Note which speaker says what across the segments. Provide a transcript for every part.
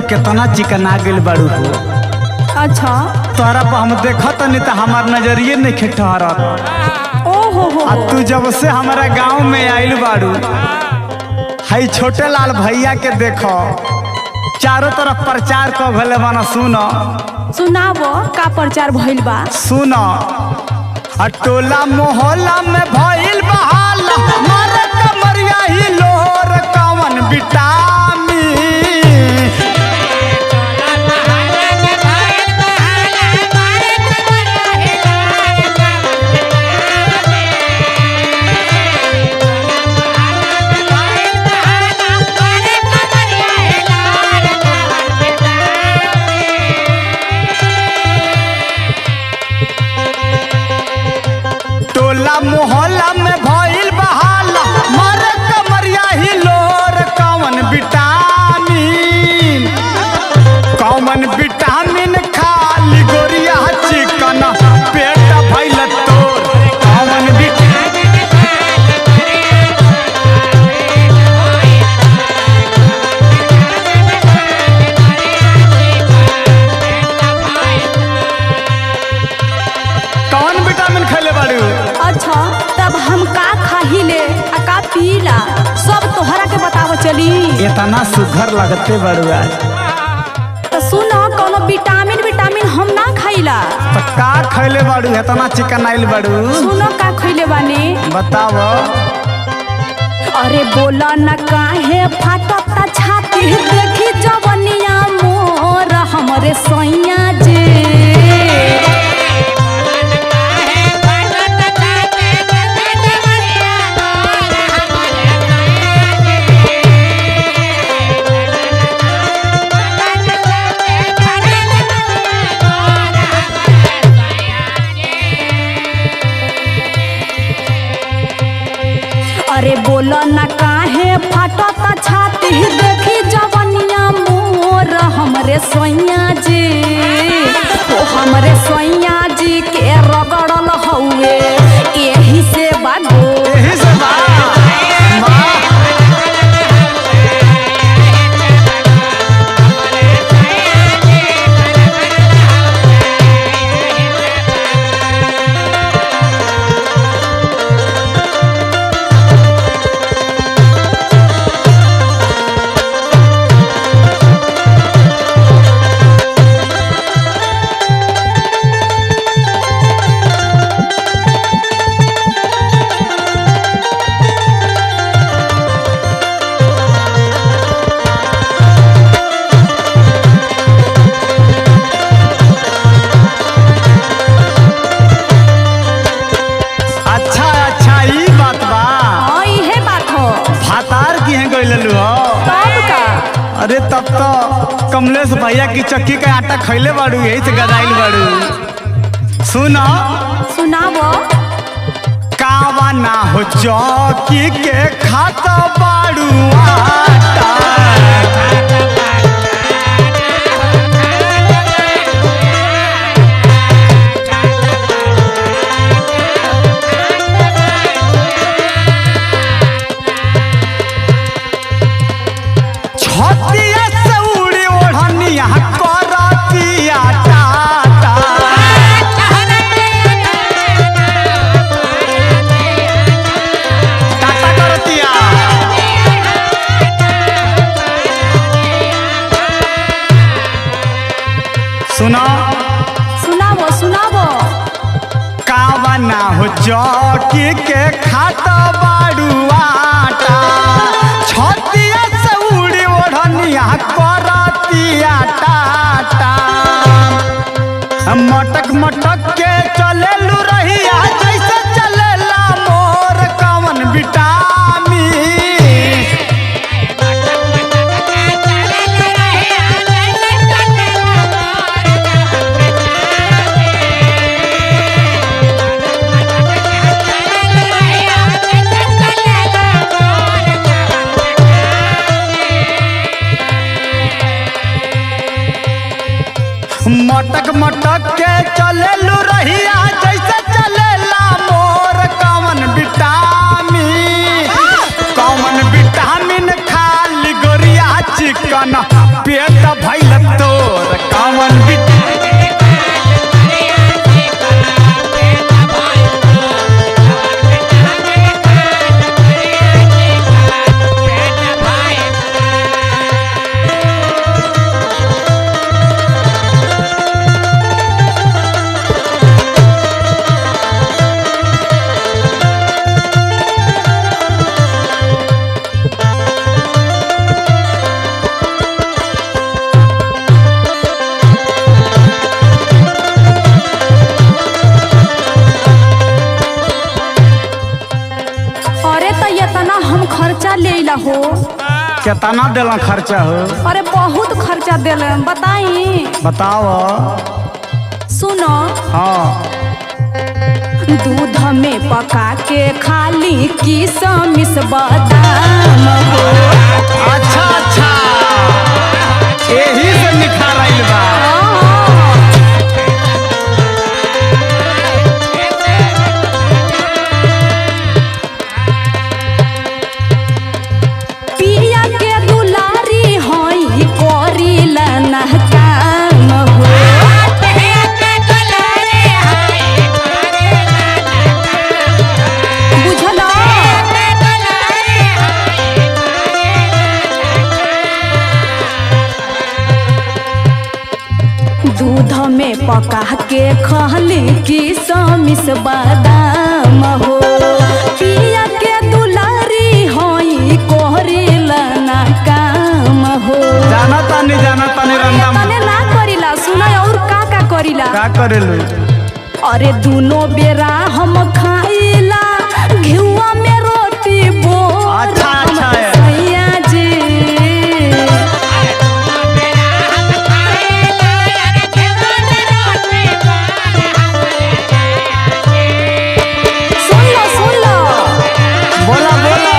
Speaker 1: कितना चिकना गेल बाड़ू हो।
Speaker 2: अच्छा
Speaker 1: तोरा पर हम देखत नहीं तो हमार नजरिए नहीं ठहरत।
Speaker 2: ओहो हो
Speaker 1: आ तू जब से हमारा गांव में आइल बाड़ू, हई छोटे लाल भैया के देखो चारों तरफ प्रचार को भले बना। सुनो
Speaker 2: सुनाबो का प्रचार भइल बा।
Speaker 1: सुनो टोला मोहल्ला में भइल बहाला, मारे कमरिया ही लोर कवन विटामिन। टोला मोहल्ला में भइल बहाला, मारे कमरिया ही लोर कवन विटामिन। कवन विटामिन खाली गोरिया चिकन पेट भइल तोर। कवन विटामिन खैले बाड़ू?
Speaker 2: अच्छा तब हम का खाहिले आ का पीला सब तोहरा के बताव चली।
Speaker 1: इतना सुघर लगते बाड़ू आज।
Speaker 2: तो सुनो कोनो विटामिन हम ना खाइला।
Speaker 1: तो का खैले बाड़ू? इतना चिकन आइल बाड़ू,
Speaker 2: सुनो का खइले बानी
Speaker 1: बताव।
Speaker 2: अरे बोला न काहे फाटता छाती, देखी जवनिया मोर हमरे सैया जे। अरे बोला न काहे फाटता छाती, देखी जवनिया मोर हमरे सैया जी। ओ हमरे सैया जी के रगड़ल हउए एही से बागो।
Speaker 1: यही से बा। अरे तब तो कमलेश भैया की चक्की का आटा खैले बाड़ू, यही से गदाइल बाड़ू। सुनो
Speaker 2: सुनाबो
Speaker 1: कावा ना हो चौकी के खाता बाड़ू आटा।
Speaker 2: सुनाबो सुनाबो
Speaker 1: कावा ना हो चौकी के खाता बाड़ू आटा, छतिया से उड़ी ओढ़निया करतिया टाटा। मटक मटक के चलेलू रहिया जैसे चलेला मोर कवन विटामिन। मटक मटक के चलेलू रहिया जैसे चलेला मोर कवन विटामिन। कवन विटामिन खाली गोरिया चिकन पेट भई कितना दिला खर्चा हो?
Speaker 2: अरे बहुत खर्चा दिले बताई।
Speaker 1: बताओ।
Speaker 2: सुनो।
Speaker 1: हाँ।
Speaker 2: दूध में पका के खाली किशमिश बादाम हो।
Speaker 1: अच्छा अच्छा, यही से निखार आइल बा।
Speaker 2: पिया के दुलारी होई कोरिला ना काम हो। बुझलो? दूध में पका के खाली किशमिश बादाम हो। पिया के दुलारी होई कोरिला ना काम हो।
Speaker 1: जाना तानी रंदा
Speaker 2: तने ना करिला। सुना और का करिला?
Speaker 1: का करेलू?
Speaker 2: अरे दोनों बेरा हम खाइला घिउआ में रोटी बो।
Speaker 1: अच्छा अच्छा है।
Speaker 2: सैया जी सुन लो।
Speaker 1: बोला बोला।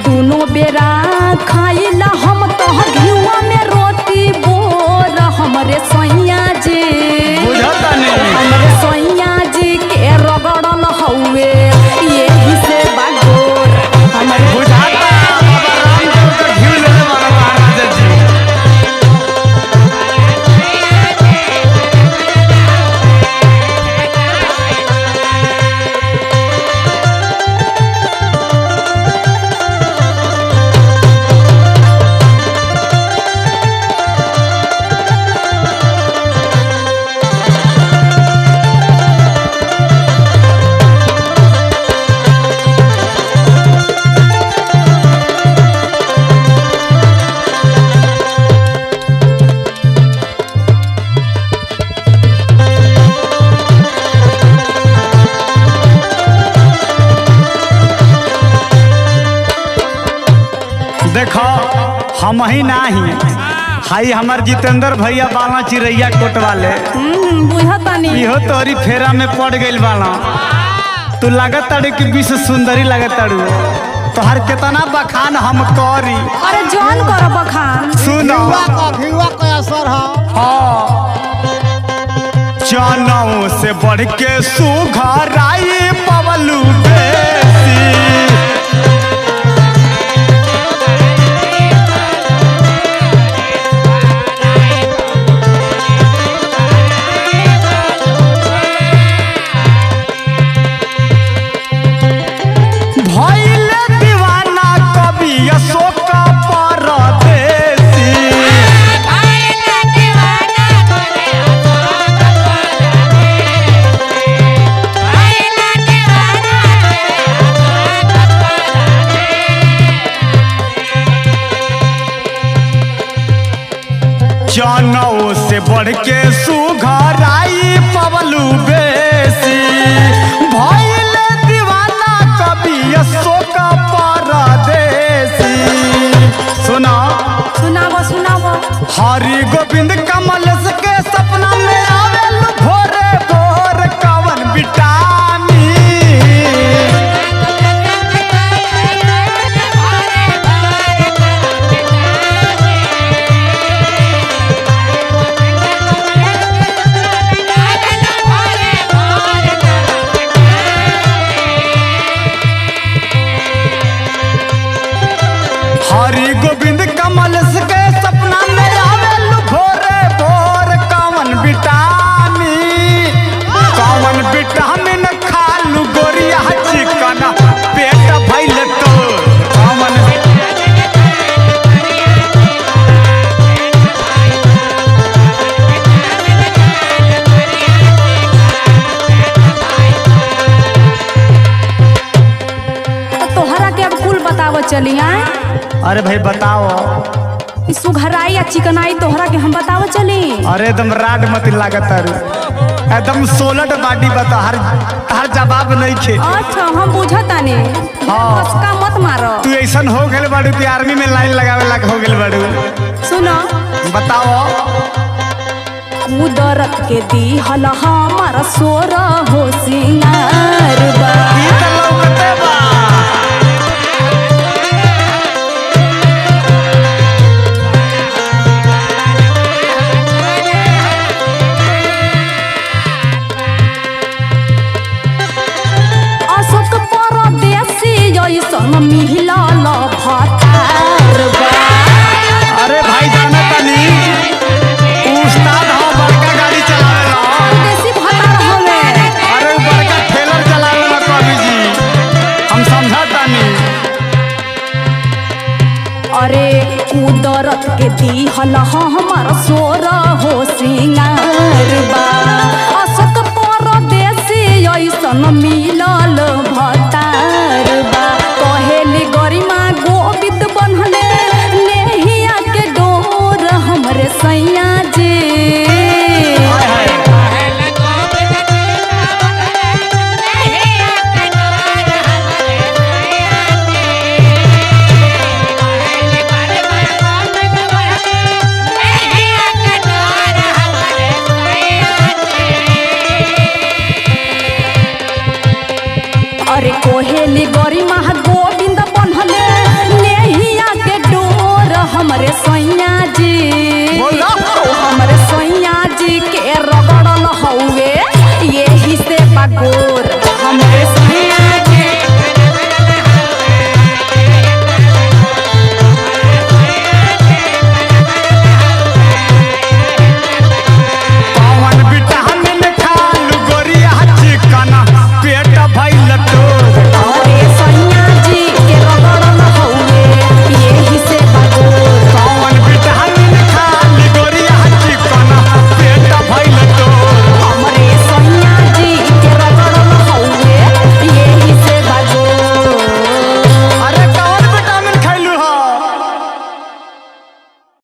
Speaker 2: दोनों बेरा खाइला हम तो घिउआ में रोटी बोर। हमरे सैया जी
Speaker 1: बुझता नहीं।
Speaker 2: हमरे सैया जी के रगड़ल हउए यही से बागोर। हमरे
Speaker 1: बुझाता बाबा रामदेव का घी लेने वाला महाराज जी। देखो हम ही नाही हाई हमार जितेंद्र भैया बाला चिरैया कोट वाले।
Speaker 2: बुझतानी।
Speaker 1: इहो तोरी फेरा में पड़ गइल बाला। तू लागत ताड़ी कि विश्व सुंदरी लागत ताड़ू। तोहर कितना बखान हम करी।
Speaker 2: अरे जॉन कर बखान।
Speaker 1: सुनो।
Speaker 3: घिउआ का असर है।
Speaker 1: हाँ। चनऊ से बढ़ के सुघराई पवलू बेसी। भइले दीवाना कवि अशोक परदेसी। जनऊ से बढ़ के सुघराई पवलू बेसी। भइले दीवाना कवि अशोक परदेसी। सुना।
Speaker 2: सुनावो।
Speaker 1: हरि गोविंद कमल के सपना में आवेल भोरे भोर कवन विटामिन। हरि गोविंद कमल के सपना में आवेल भोरे भोर कवन विटामिन खालू गोरिया चिकन पेट भइल तो कवन।
Speaker 2: तो तोहरा के अब कुल बतावो चली आए।
Speaker 1: अरे भाई बताओ।
Speaker 2: ई सुघराई या चिकनाई तोहरा के हम बताव चली।
Speaker 1: अरे एकदम राड मत लागत तारू, एकदम सोलट बाटी बता, हर जवाब नहीं खे।
Speaker 2: अच्छा हम बुझतानी।
Speaker 1: हाँ।
Speaker 2: उसका मत मारो।
Speaker 1: तू ऐसन हो गेल बाड़ू कि आर्मी में लाइन लगावे लाग हो गेल बाड़ू।
Speaker 2: सुनो
Speaker 1: बताओ।
Speaker 2: कुदरत के दिहल हमारा सोर हो सिंगार बा।
Speaker 1: ई त लौकते बा।
Speaker 2: अशोक परदेसी ऐसन मिलल भतार बा।
Speaker 1: अरे भाई जाना तनी उस्ताद हो, बड़का गाड़ी चलावेला।
Speaker 2: परदेसी भतार हवे।
Speaker 1: अरे उ बड़का ट्रेलर चलावेला कवि जी, हम समझा तानी।
Speaker 2: अरे कुदरत के दिहल हमार सोर हो सिंगार बा। अशोक परदेसी ऐसन मिलल भतार